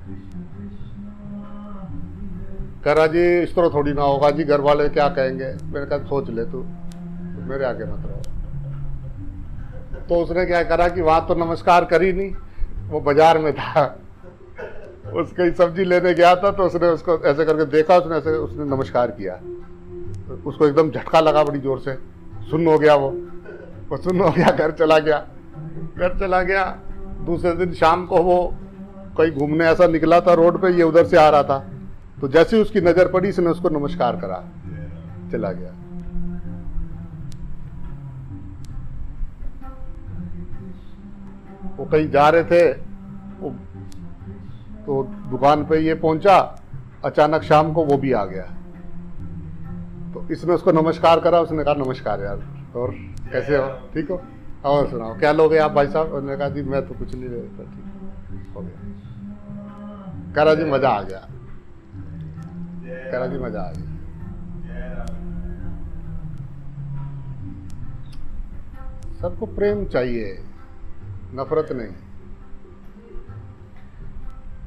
करा जी इस तरह थोड़ी ना होगा जी, घर वाले क्या कहेंगे। मैंने कहा सोच ले तू, तो मेरे आगे मत रहो। तो उसने क्या करा कि वहां तो नमस्कार करी नहीं, वो बाजार में था, उसकी सब्जी लेने गया था, तो उसने उसको ऐसे करके देखा, उसने नमस्कार किया। उसको एकदम झटका लगा बड़ी जोर से, सुन्न हो गया वो सुन्न हो गया, घर चला गया। दूसरे दिन शाम को वो कहीं घूमने ऐसा निकला था रोड पे, ये उधर से आ रहा था, तो जैसे ही उसकी नजर पड़ी इसने उसको नमस्कार करा, चला गया। वो कहीं जा रहे थे, तो दुकान पे ये पहुंचा, अचानक शाम को वो भी आ गया, तो इसने उसको नमस्कार करा। उसने कहा नमस्कार यार, और कैसे हो, ठीक हो, और सुनाओ क्या लोगे आप भाई साहब। उन्होंने कहा जी मैं तो कुछ नहीं लेता, ठीक हो गया। करा जी मजा आ गया, करा जी मजा आ गया। जय राम सबको प्रेम चाहिए, नफरत नहीं।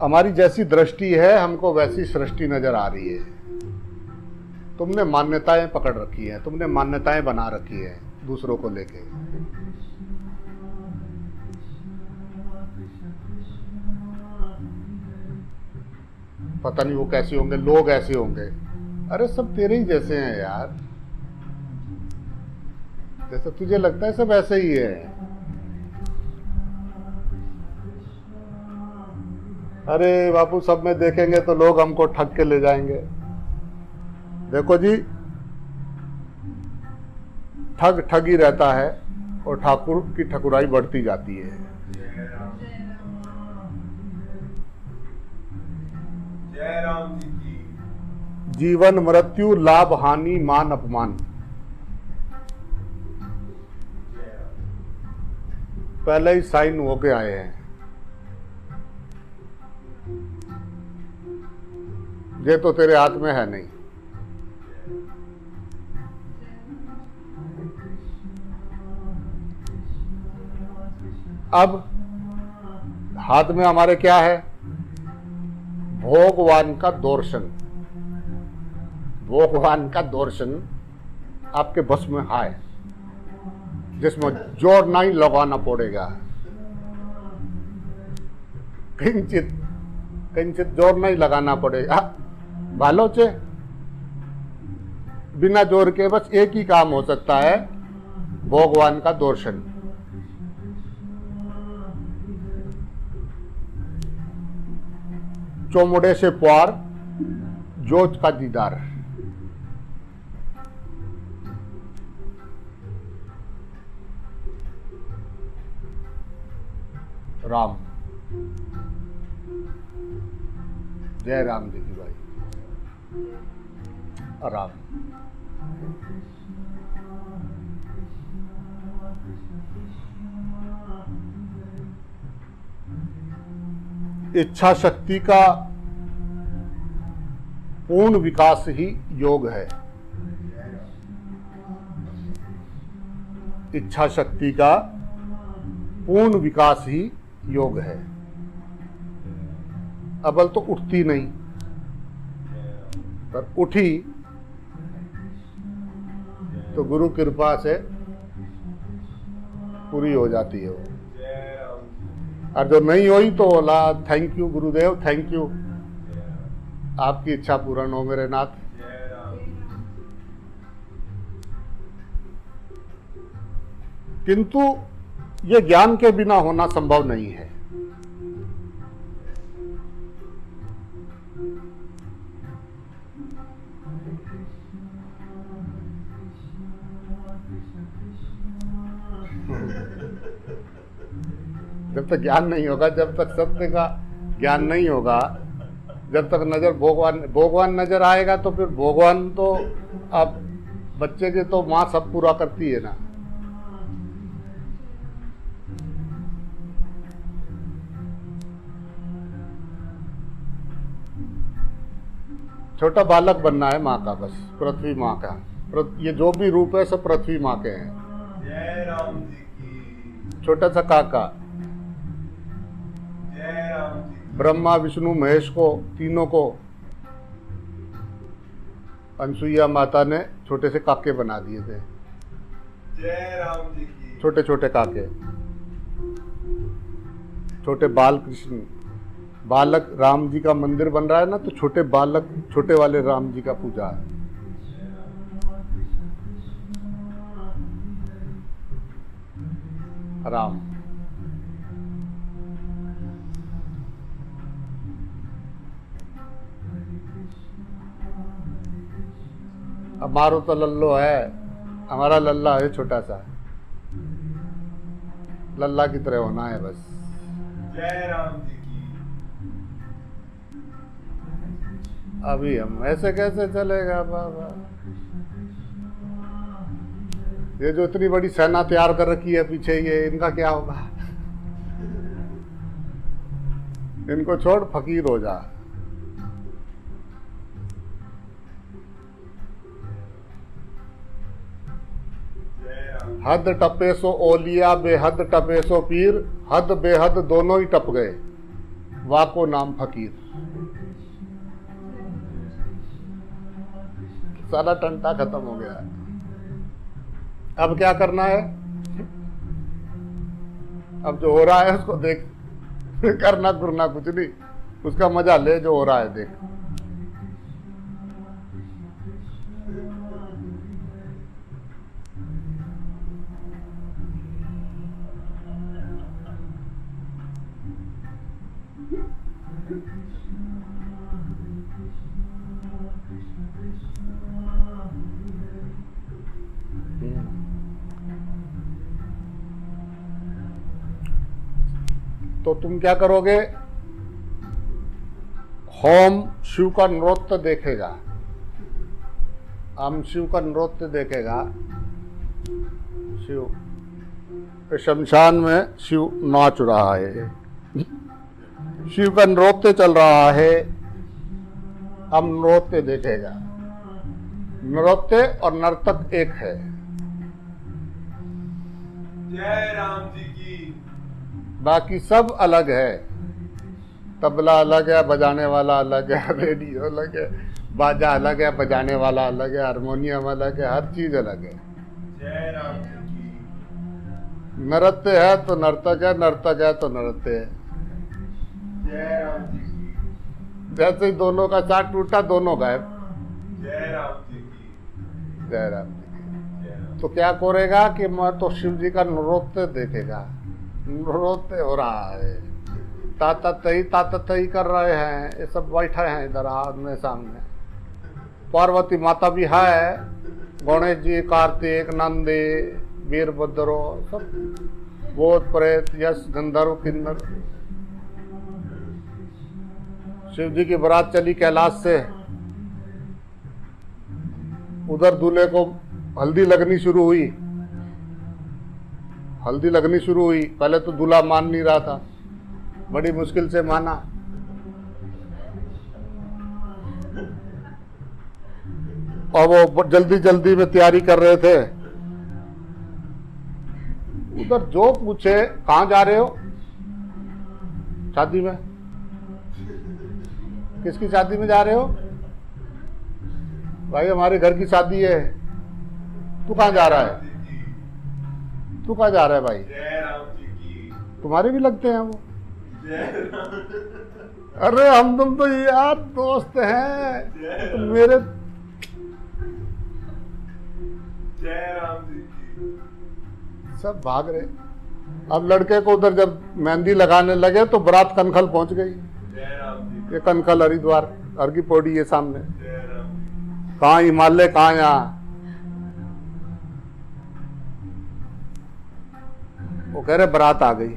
हमारी जैसी दृष्टि है हमको वैसी सृष्टि नजर आ रही है। तुमने मान्यताएं पकड़ रखी हैं, तुमने मान्यताएं बना रखी हैं दूसरों को लेके। पता नहीं वो कैसे होंगे, लोग ऐसे होंगे। अरे सब तेरे ही जैसे हैं यार, जैसे तुझे लगता है सब ऐसे ही है। अरे बापू सब में देखेंगे तो लोग हमको ठग के ले जाएंगे। देखो जी, ठग ही रहता है और ठाकुर की ठकुराई बढ़ती जाती है। जय राम जय राम जी की जीवन मृत्यु लाभ हानि मान अपमान, जय राम पहले ही साइन होके आए हैं। ये तो तेरे हाथ में है नहीं। अब हाथ में हमारे क्या है? भगवान का दर्शन। भगवान का दर्शन आपके बस में है, जिसमें जोर नहीं लगाना पड़ेगा, किंचित जोर नहीं लगाना पड़ेगा। भालो से बिना जोर के बस एक ही काम हो सकता है, भगवान का दर्शन। चौमुड़े से पार जोत का दीदार। राम, जय राम जी की भाई। राम, इच्छा शक्ति का पूर्ण विकास ही योग है। इच्छा शक्ति का पूर्ण विकास ही योग है। अबल तो उठती नहीं, पर उठी तो गुरु कृपा से पूरी हो जाती है वो। जय राम और जो नहीं हुई तो बोला thank you Gurudev, thank you, आपकी इच्छा पूर्ण हो मेरे नाथ। जय राम किंतु ये ज्ञान के बिना होना संभव नहीं है। जब तक ज्ञान नहीं होगा, जब तक सत्य का ज्ञान नहीं होगा, जब तक नजर भगवान नजर आएगा, तो फिर भगवान तो अब बच्चे के तो माँ सब पूरा करती है ना। छोटा बालक बनना है माँ का, बस पृथ्वी माँ का। ये जो भी रूप है सब पृथ्वी माँ के हैं। जय राम जी की छोटा सा काका जय राम जी की ब्रह्मा विष्णु महेश को, तीनों को अनसुईया माता ने छोटे से काके बना दिए थे। जय राम जी की छोटे छोटे काके, छोटे बाल कृष्ण, बालक राम जी का मंदिर बन रहा है ना, तो छोटे बालक, छोटे वाले राम जी का पूजा है। राम हमारो तो लल्लो है, हमारा लल्ला है छोटा सा, लल्ला की तरह होना है बस। जय राम जी की अभी हम ऐसे कैसे चलेगा बाबा? ये जो इतनी बड़ी सेना तैयार कर रखी है पीछे, ये इनका क्या होगा? इनको छोड़, फकीर हो जा। जय राम हद टपे सो ओलिया, बेहद टपे सो पीर, हद बेहद दोनों ही टप गए, वाको नाम फकीर। सारा टंटा खत्म हो गया। अब क्या करना है? अब जो हो रहा है उसको देख, करना करना कुछ नहीं, उसका मजा ले, जो हो रहा है देख। तो तुम क्या करोगे? होम शिव का नृत्य देखेगा, हम शिव का नृत्य देखेगा। शिव शमशान में शिव नाच रहा है, शिव का नृत्य चल रहा है, हम नृत्य देखेगा। नृत्य और नर्तक एक है। जय राम जी की बाकी सब अलग है। तबला अलग है, बजाने वाला अलग है, रेडियो अलग है, बाजा अलग है, बजाने वाला अलग है, हारमोनियम अलग है, हर चीज अलग है। जय राम जी की नृत्य है तो नर्तक है, नर्तक है तो नृत्य है। जय राम जी की जैसे ही दोनों का साथ टूटा, दोनों गायब। जय राम जी की जय राम जी की। जय राम तो क्या करेगा कि मैं तो शिव जी का नृत्य देखेगा। नृत्य हो रहा है, तातई कर रहे हैं, ये सब बैठे हैं इधर आमने सामने। पार्वती माता भी है, गणेश जी, कार्तिक, नंदी, वीरभद्रो, सब भूत प्रेत, यश, गंधर्व, किन्नर। शिव जी की बारात चली कैलाश से, उधर दूल्हे को हल्दी लगनी शुरू हुई। हल्दी लगनी शुरू हुई, पहले तो दूल्हा मान नहीं रहा था, बड़ी मुश्किल से माना। और वो जल्दी जल्दी में तैयारी कर रहे थे। उधर जो पूछे, कहाँ जा रहे हो? शादी में। किसकी शादी में जा रहे हो? भाई हमारे घर की शादी है। तू कहाँ जा रहा है? तू कहाँ जा रहा है भाई? जय राम जी की तुम्हारे भी लगते हैं वो। जय राम अरे हम तुम तो यार दोस्त हैं मेरे। जय राम जी की सब भाग रहे। अब लड़के को उधर जब मेहंदी लगाने लगे तो बारात कनखल पहुंच गई। जय राम जी ये कनखल हरिद्वार, हर की पौड़ी ये सामने। जय राम कहाँ हिमालय, कहाँ यहाँ। वो कह रहे बारात आ गई,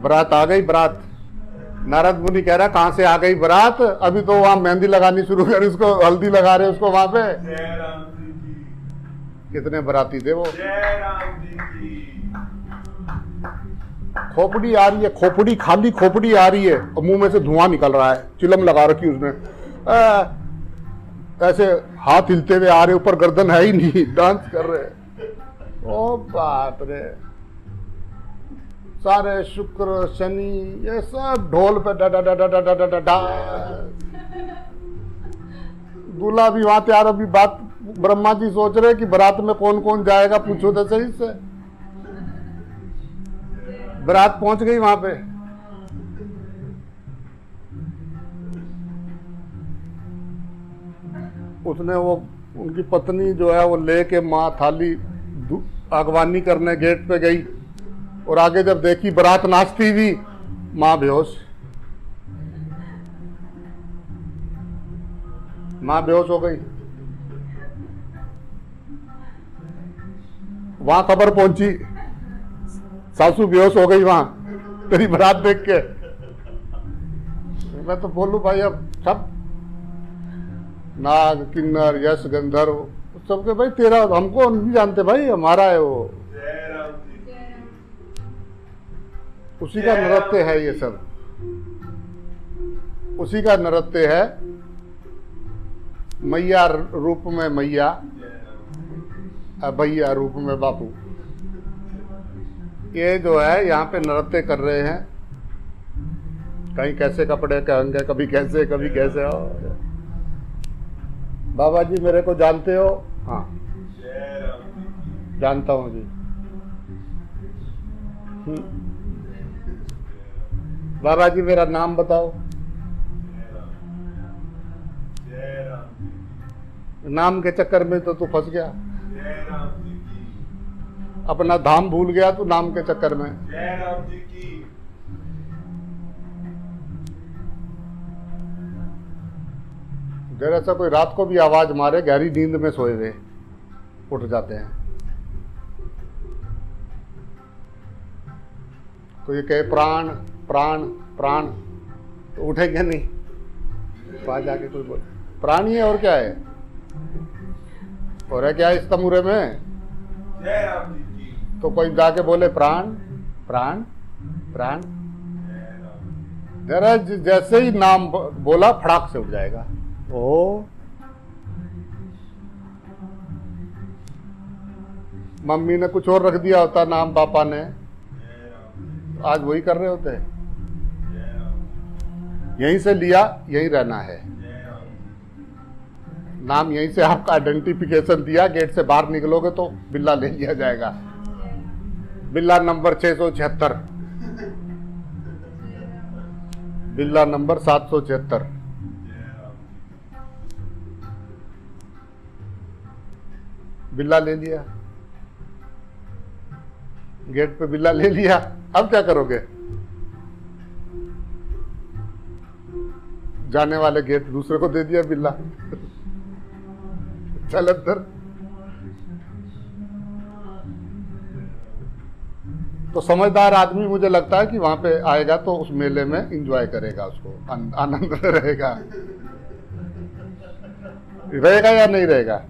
बारात आ गई, बारात। नारद मुनि कह रहा कहाँ से आ गई बारात? अभी तो वहां मेहंदी लगानी शुरू कर, उसको हल्दी लगा रहे उसको वहां पे। जय राम जी की कितने बाराती थे वो। जय राम जी की खोपड़ी आ रही है, खोपड़ी, खाली खोपड़ी आ रही है और मुंह में से धुआं निकल रहा है। चिलम लगा रखी उसने, ऐसे हाथ हिलते हुए आ रहे, ऊपर गर्दन है ही नहीं, डांस कर रहे। ओ बाप रे, सारे शुक्र शनि ये सब ढोल पे डा डा डा डा डा डा डा डा डा। दूल्हा भी वहां तैयार। अभी बात ब्रह्मा जी सोच रहे कि बारात में कौन कौन जाएगा, पूछो तो सही से। बारात पहुंच गई वहां पे। उसने वो उनकी पत्नी जो है वो लेके माँ थाली आगवानी करने गेट पे गई, और आगे जब देखी बारात नाचती हुई, माँ बेहोश। माँ बेहोश हो गई। वहां खबर पहुंची, सासू बेहोश हो गई वहां तेरी बारात देख के। मैं तो बोलूं भाई, अब सब नाग किन्नर यश गंधर्व सबके भाई, तेरा हमको नहीं जानते भाई, हमारा है वो, जय राम जी। उसी का नृत्य है ये सब, उसी का नृत्य है। मैया रूप में मैया, भैया रूप में बापू, ये जो है यहाँ पे नृत्य कर रहे हैं। कहीं कैसे कपड़े कहेंगे, कभी कैसे कभी कैसे। बाबा जी मेरे को जानते हो? हाँ जय राम जी। जानता हूँ जी। बाबा जी मेरा नाम बताओ। जय राम जी। नाम के चक्कर में तो तू फंस गया, जय राम जी की। अपना धाम भूल गया तू नाम के चक्कर में। जय राम जी की। जरा सा कोई रात को भी आवाज मारे, गहरी नींद में सोए हुए उठ जाते हैं। कोई कहे प्राण प्राण प्राण तो उठेंगे नहीं। वहां जाके कोई बोले प्राण ही है, और क्या है, और है क्या है इस तमूरे में। जय राम जी की। तो कोई जाके बोले प्राण प्राण प्राण, जय राम। जरा जैसे ही नाम बोला फड़ाक से उठ जाएगा। ओ मम्मी ने कुछ और रख दिया होता नाम, पापा ने, जय राम। आज वही कर रहे होते। जय राम। यहीं से लिया, यहीं रहना है। जय राम। नाम यहीं से आपका आइडेंटिफिकेशन दिया, गेट से बाहर निकलोगे तो बिल्ला ले लिया जाएगा। बिल्ला नंबर 676, बिल्ला नंबर 776। बिल्ला ले लिया, गेट पे बिल्ला ले लिया, अब क्या करोगे? जाने वाले गेट दूसरे को दे दिया बिल्ला। चल अंदर। तो समझदार आदमी मुझे लगता है कि वहां पे आएगा तो उस मेले में एंजॉय करेगा, उसको आनंद रहेगा। रहेगा या नहीं रहेगा?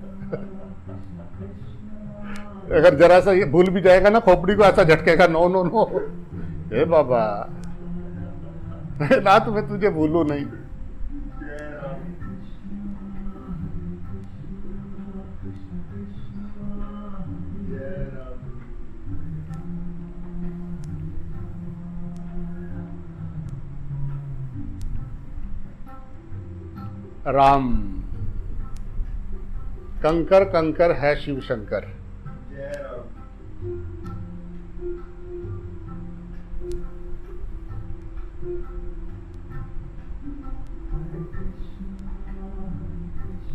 अगर जरा सा ये भूल भी जाएगा ना, खोपड़ी को ऐसा झटकेगा, नो नो नो, हे बाबा ना तुम्हें, तुझे भूलू नहीं। जय राम। जय राम। राम कंकर कंकर है शिव शंकर। जय राम।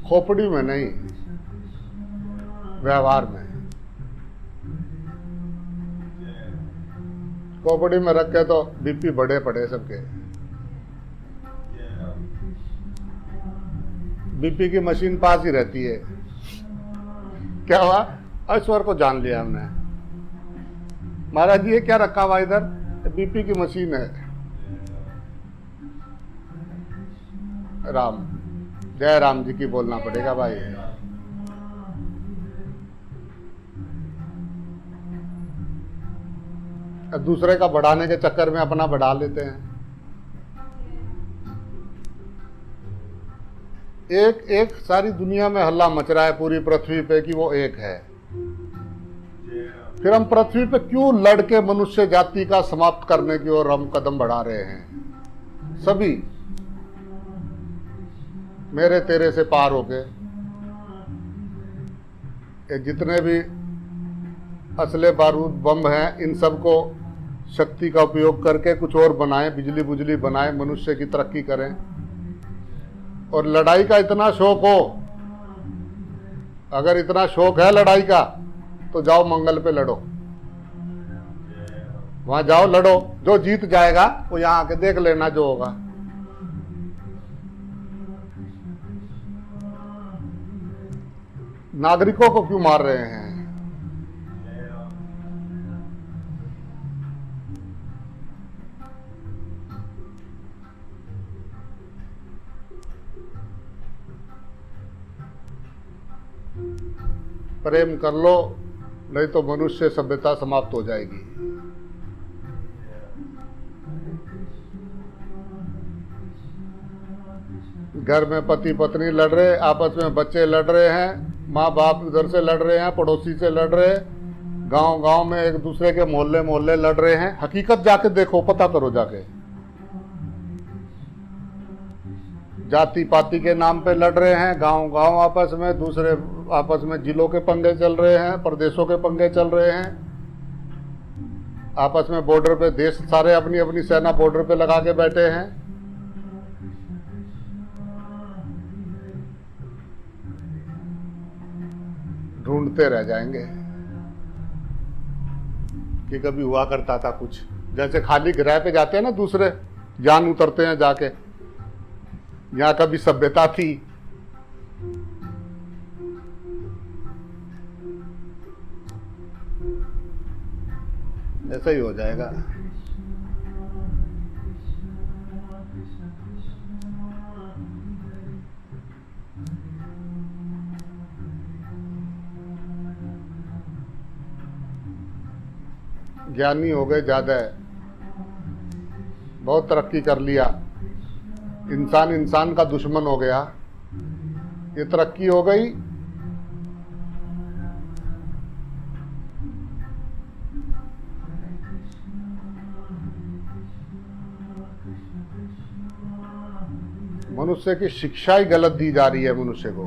खोपड़ी में नहीं, व्यवहार में। खोपड़ी में रख के तो बीपी बढ़े पड़े सबके। बीपी की मशीन पास ही रहती है। क्या हुआ? ऐश्वर को जान लिया हमने। महाराज जी ये क्या रखा हुआ इधर? बीपी की मशीन है। राम, जय राम जी की बोलना पड़ेगा भाई। दूसरे का बढ़ाने के चक्कर में अपना बढ़ा लेते हैं। एक एक सारी दुनिया में हल्ला मच रहा है पूरी पृथ्वी पे कि वो एक है। जय राम। फिर हम पृथ्वी पे क्यों लड़के मनुष्य जाति का समाप्त करने की ओर हम कदम बढ़ा रहे हैं? सभी मेरे तेरे से पार होके ये जितने भी असले बारूद बम हैं, इन सबको शक्ति का उपयोग करके कुछ और बनाएं, बिजली बुजली बनाएं, मनुष्य की तरक्की करें। और लड़ाई का इतना शौक हो, अगर इतना शौक है लड़ाई का, तो जाओ मंगल पे लड़ो, जय राम। वहां जाओ लड़ो, जो जीत जाएगा वो यहां आके देख लेना जो होगा। नागरिकों को क्यों मार रहे हैं? जय राम। प्रेम कर लो, नहीं तो मनुष्य सभ्यता समाप्त हो जाएगी। घर में पति पत्नी लड़ रहे, आपस में बच्चे लड़ रहे हैं, माँ बाप इधर से लड़ रहे हैं, पड़ोसी से लड़ रहे हैं, गांव गांव में एक दूसरे के मोहल्ले मोहल्ले लड़ रहे हैं। हकीकत जाके देखो, पता करो जाके। जाति पाति के नाम पे लड़ रहे हैं, गांव गांव आपस में, दूसरे आपस में जिलों के पंगे चल रहे हैं, प्रदेशों के पंगे चल रहे हैं, आपस में बॉर्डर पे देश सारे अपनी अपनी सेना बॉर्डर पे लगा के बैठे हैं। ढूंढते रह जाएंगे कि कभी हुआ करता था कुछ। जैसे खाली ग्रह पे जाते हैं ना दूसरे, जान उतरते हैं जाके, यहां कभी सभ्यता थी। ऐसा ही हो जाएगा। ज्ञानी हो गए ज्यादा, बहुत तरक्की कर लिया, इंसान इंसान का दुश्मन हो गया, ये तरक्की हो गई। मनुष्य की शिक्षा ही गलत दी जा रही है मनुष्य को।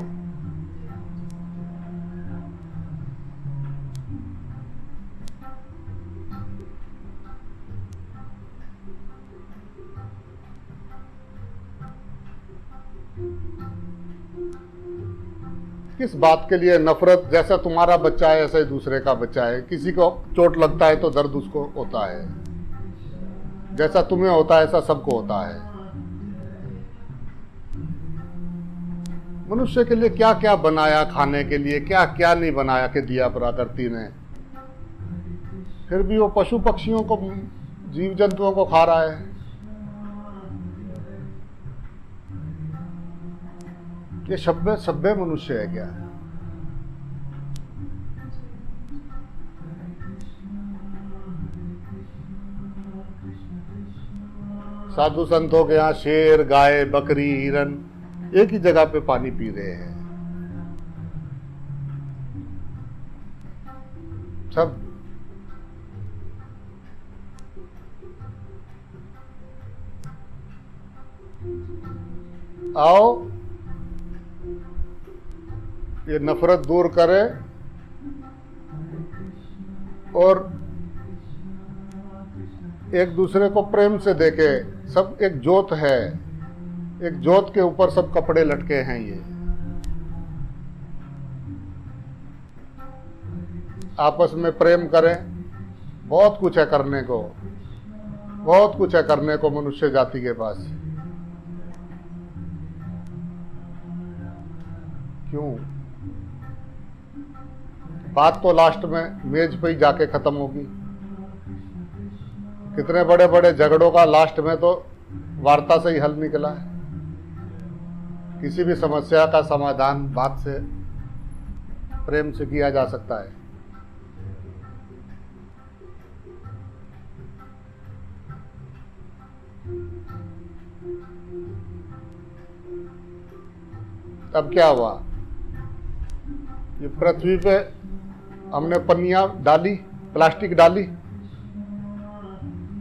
किस बात के लिए नफरत? जैसा तुम्हारा बच्चा है ऐसा ही दूसरे का बच्चा है। किसी को चोट लगता है तो दर्द उसको होता है, जैसा तुम्हें होता है ऐसा सबको होता है। मनुष्य के लिए क्या क्या बनाया, खाने के लिए क्या क्या नहीं बनाया के दिया प्रकृति ने, फिर भी वो पशु पक्षियों को, जीव जंतुओं को खा रहा है। ये सभ्य सभ्य मनुष्य है क्या? साधु संतों के यहाँ शेर, गाय, बकरी, हिरन एक ही जगह पे पानी पी रहे हैं सब। आओ ये नफरत दूर करे और एक दूसरे को प्रेम से देखे। सब एक जोत है, एक जोत के ऊपर सब कपड़े लटके हैं। ये आपस में प्रेम करें, बहुत कुछ है करने को, बहुत कुछ है करने को मनुष्य जाति के पास। क्यों? बात तो लास्ट में मेज पे ही जाके खत्म होगी। कितने बड़े बड़े झगड़ों का लास्ट में तो वार्ता से ही हल निकला है। किसी भी समस्या का समाधान बात से, प्रेम से किया जा सकता है। अब क्या हुआ, ये पृथ्वी पे हमने पन्नियां डाली, प्लास्टिक डाली,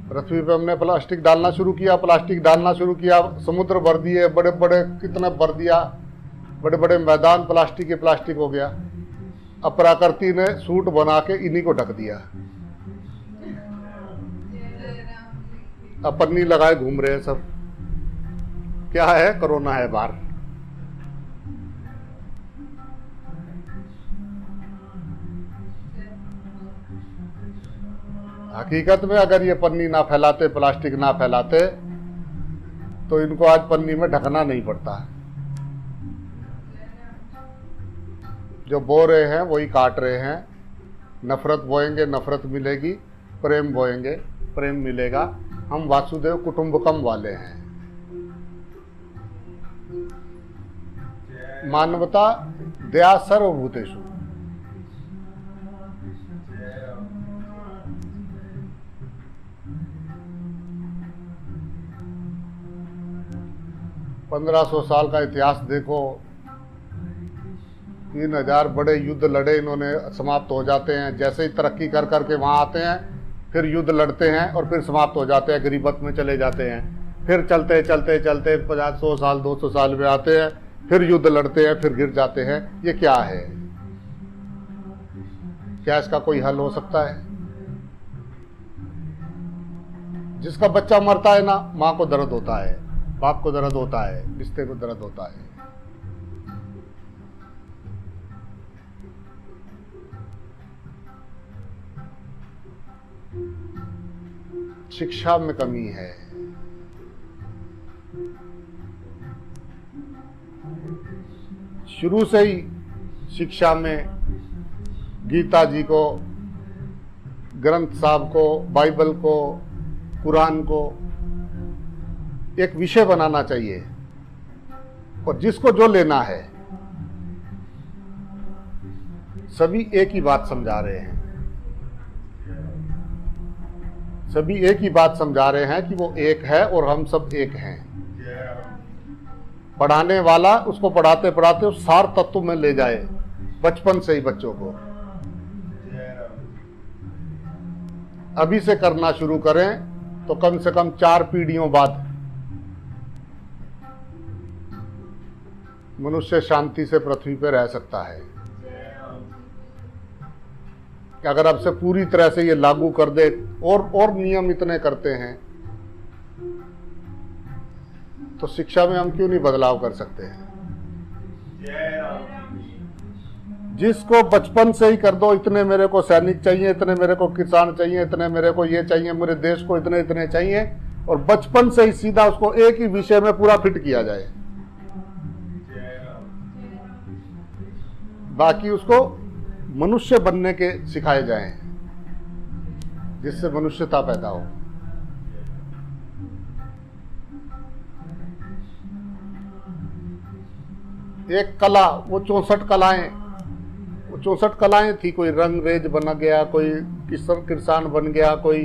पृथ्वी पे हमने प्लास्टिक डालना शुरू किया, प्लास्टिक डालना शुरू किया, समुद्र भर दिए, बड़े बड़े कितने भर दिया, बड़े बड़े मैदान प्लास्टिक के प्लास्टिक हो गया। अब प्रकृति ने सूट बना के इन्हीं को ढक दिया। अब पन्नी लगाए घूम रहे हैं सब। क्या है, कोरोना है बाहर। हकीकत में अगर ये पन्नी ना फैलाते, प्लास्टिक ना फैलाते, तो इनको आज पन्नी में ढकना नहीं पड़ता। जो बो रहे हैं वही काट रहे हैं। नफरत बोएंगे, नफरत मिलेगी, प्रेम बोएंगे, प्रेम मिलेगा। हम वासुदेव कुटुंबकम वाले हैं। मानवता दया सर्वभूतेषु। जय राम। 1500 साल का इतिहास देखो, 3000 बड़े युद्ध लड़े इन्होंने, समाप्त हो जाते हैं। जैसे ही तरक्की कर करके वहाँ आते हैं, फिर युद्ध लड़ते हैं और फिर समाप्त हो जाते हैं, गरीबत में चले जाते हैं। फिर चलते चलते चलते 50-100 साल 200 साल में आते हैं, फिर युद्ध लड़ते हैं, फिर गिर जाते हैं। ये क्या है? क्या इसका कोई हल हो सकता है? जिसका बच्चा मरता है ना, माँ को दर्द होता है, बाप को दर्द होता है, रिश्ते को दर्द होता है। शिक्षा में कमी है। शुरू से ही शिक्षा में गीता जी को, ग्रंथ साहब को, बाइबल को, कुरान को एक विषय बनाना चाहिए, और जिसको जो लेना है। सभी एक ही बात समझा रहे हैं, सभी एक ही बात समझा रहे हैं कि वो एक है और हम सब एक हैं। जय राम। पढ़ाने वाला उसको पढ़ाते पढ़ाते उस सार तत्व में ले जाए, बचपन से ही बच्चों को। जय राम। अभी से करना शुरू करें तो कम से कम 4 पीढ़ियों बाद मनुष्य शांति से पृथ्वी पर रह सकता है। जय राम। कि अगर अब से पूरी तरह से ये लागू कर दे, और नियम इतने करते हैं, तो शिक्षा में हम क्यों नहीं बदलाव कर सकते हैं? जय राम। जिसको बचपन से ही कर दो, इतने मेरे को सैनिक चाहिए, इतने मेरे को किसान चाहिए, इतने मेरे को ये चाहिए, मेरे देश को इतने इतने चाहिए, और बचपन से ही सीधा उसको एक ही विषय में पूरा फिट किया जाए। जय राम। बाकी उसको मनुष्य बनने के सिखाए जाएं, जिससे मनुष्यता पैदा हो। एक कला, वो 64 कलाएं थी। कोई रंग रेज बना गया, कोई किसान बन गया, कोई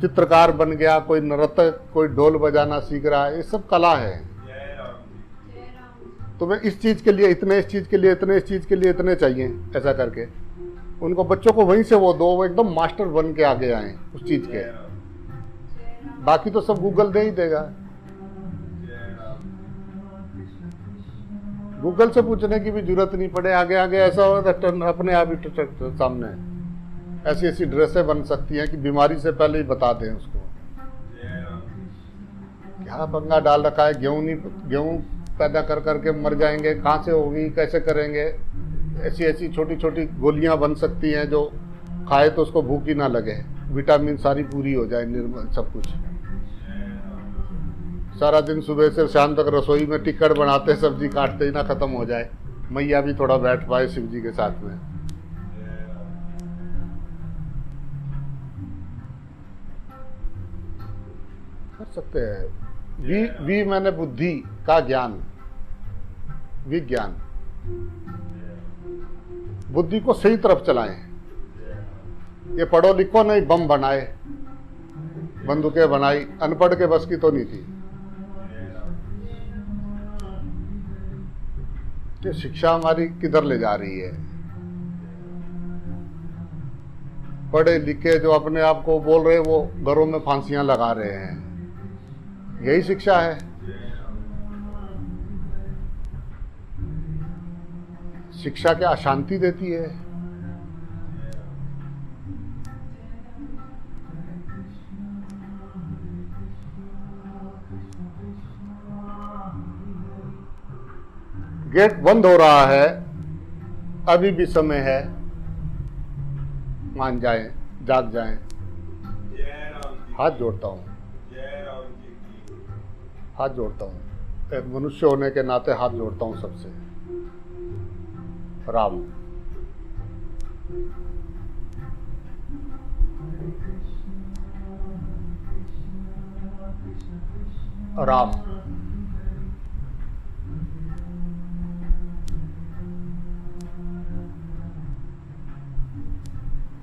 चित्रकार बन गया, कोई नर्तक, कोई ढोल बजाना सीख रहा है। ये सब कला है। जय राम। तुम्हें इस चीज के लिए इतने, इस चीज के लिए इतने, इस चीज के लिए इतने चाहिए, ऐसा करके उनको बच्चों को वहीं से वो दो, वो एकदम मास्टर बन के आगे आए उस चीज के। जय राम। बाकी तो सब गूगल दे ही देगा। जय राम। गूगल से पूछने की भी जरूरत नहीं पड़े। आगे आगे ऐसा हो अपने आप ही सामने ऐसी ऐसी ड्रेसें बन सकती हैं कि बीमारी से पहले ही बता दें उसको। जय राम। क्या पंगा डाल रखा है, गेहूं पैदा कर करके मर जाएंगे, कहाँ से होगी, कैसे करेंगे। ऐसी ऐसी छोटी छोटी गोलियां बन सकती हैं जो खाए तो उसको भूख ही ना लगे, विटामिन सारी पूरी हो जाए, निर्मल सब कुछ। सारा दिन सुबह से शाम तक रसोई में टिक्कड़ बनाते, सब्जी काटते ही ना खत्म हो जाए, मैया भी थोड़ा बैठ पाए शिव जी के साथ में। कर सकते हैं। वी मैंने बुद्धि का ज्ञान, विज्ञान। बुद्धि को सही तरफ चलाएं। ये पढ़ो लिखो नहीं, बम बनाए, बंदूकें बनाई, अनपढ़ के बस की तो नहीं थी। कि शिक्षा हमारी किधर ले जा रही है। पढ़े लिखे जो अपने आप को बोल रहे हैं वो घरों में फांसियां लगा रहे हैं, यही शिक्षा है। शिक्षा क्या अशांति देती है? गेट बंद हो रहा है, अभी भी समय है, मान जाएं, जाग जाएं। जय राम जी हाथ जोड़ता हूँ, जय राम जी की हाथ जोड़ता हूँ, एक मनुष्य होने के नाते हाथ जोड़ता हूँ सबसे। राम। राम।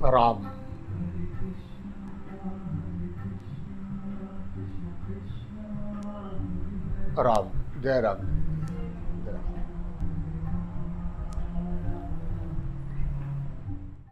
राम। राम। जय राम।